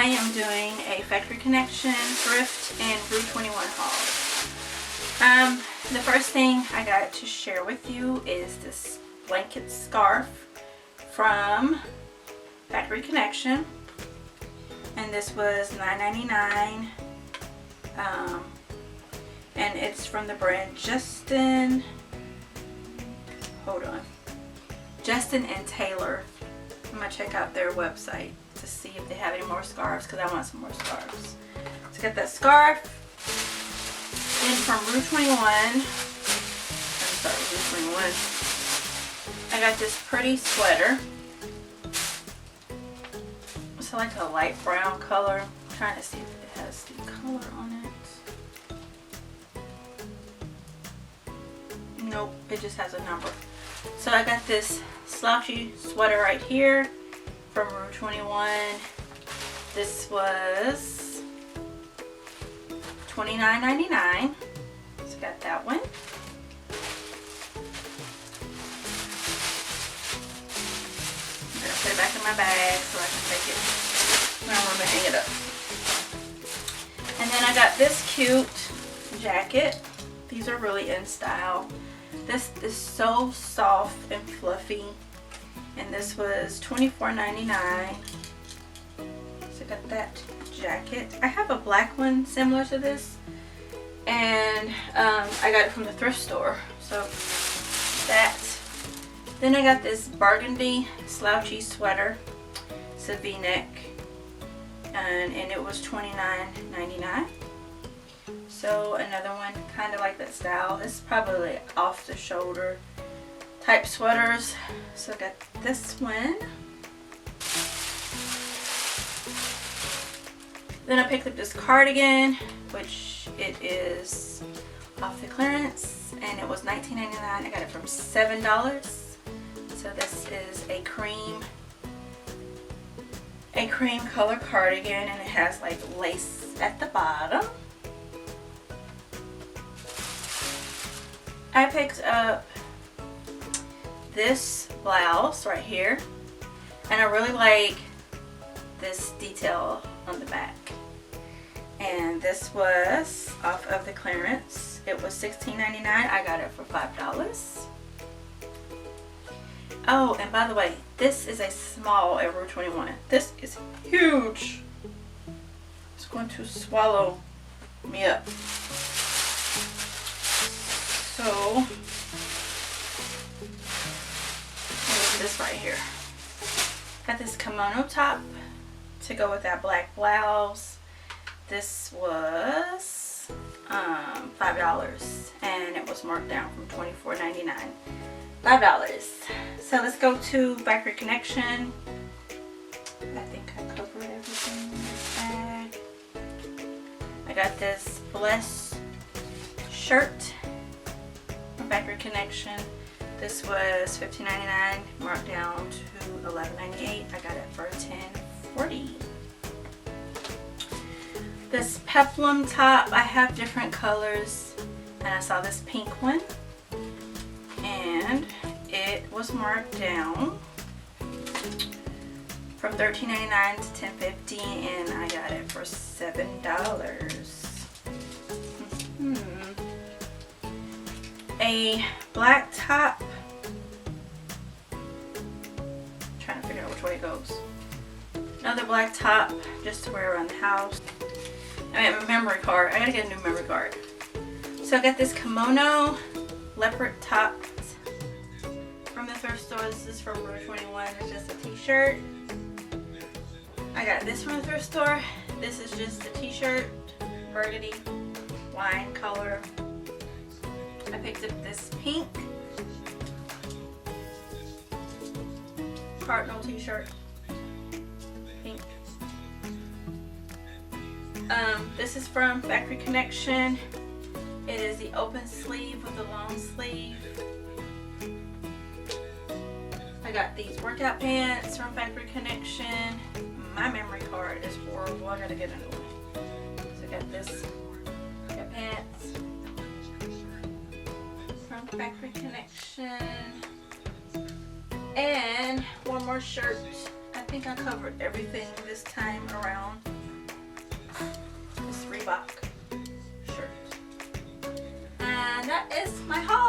I am doing a Factory Connection, Thrift, and Rue 21 haul. The first thing I got to share with you is this blanket scarf from Factory Connection, and this was $9.99, and it's from the brand Justin and Taylor. I'm gonna check out their website to see if they have any more scarves, because I want some more scarves. So I got that scarf. Then from Rue 21, I got this pretty sweater. It's like a light brown color. I'm trying to see if it has the color on it. Nope, it just has a number. So I got this slouchy sweater right here from Rue 21. This was $29.99. So got that one. I'm gonna put it back in my bag so I can take it when I'm gonna hang it up. And then I got this cute jacket. These are really in style. This is so soft and fluffy, and this was $24.99. So I got that jacket. I have a black one similar to this, and I got it from the thrift store. So that. Then I got this burgundy slouchy sweater. It's a V-neck, and it was $29.99. So another one kind of like that style. It's probably off the shoulder type sweaters. So I got this one. Then I picked up this cardigan, which it is off the clearance, and it was $19.99. I got it from $7. So this is a cream color cardigan, and it has like lace at the bottom. I picked up this blouse right here, and I really like this detail on the back. And this was off of the clearance. It was $16.99. I got it for $5. Oh, and by the way, this is a small at Rue 21. This is huge. It's going to swallow me up. So, what is this right here? Got this kimono top to go with that black blouse. This was $5, and it was marked down from $24.99. $5. So let's go to Factory Connection. I think I covered everything in this bag. I got this Bless shirt from Factory Connection. This was $15.99, marked down to $11.98. I got it for $10.40. This peplum top, I have different colors, and I saw this pink one, and it was marked down from $13.99 to $10.50, and I got it for $7. A black top. I'm trying to figure out which way it goes. Another black top just to wear around the house. I mean, a memory card. I gotta get a new memory card. So I got this kimono leopard top from the thrift store. This is from Rue 21. It's just a t-shirt. I got this from the thrift store. This is just a t-shirt, burgundy wine color. I picked up this pink cardinal t-shirt. Pink. This is from Factory Connection. It is the open sleeve with the long sleeve. I got these workout pants from Factory Connection. My memory card is horrible. I gotta get a new one. So I got this pants from Factory Connection. And one more shirt. I think I covered everything this time around. This Reebok shirt. And that is my haul.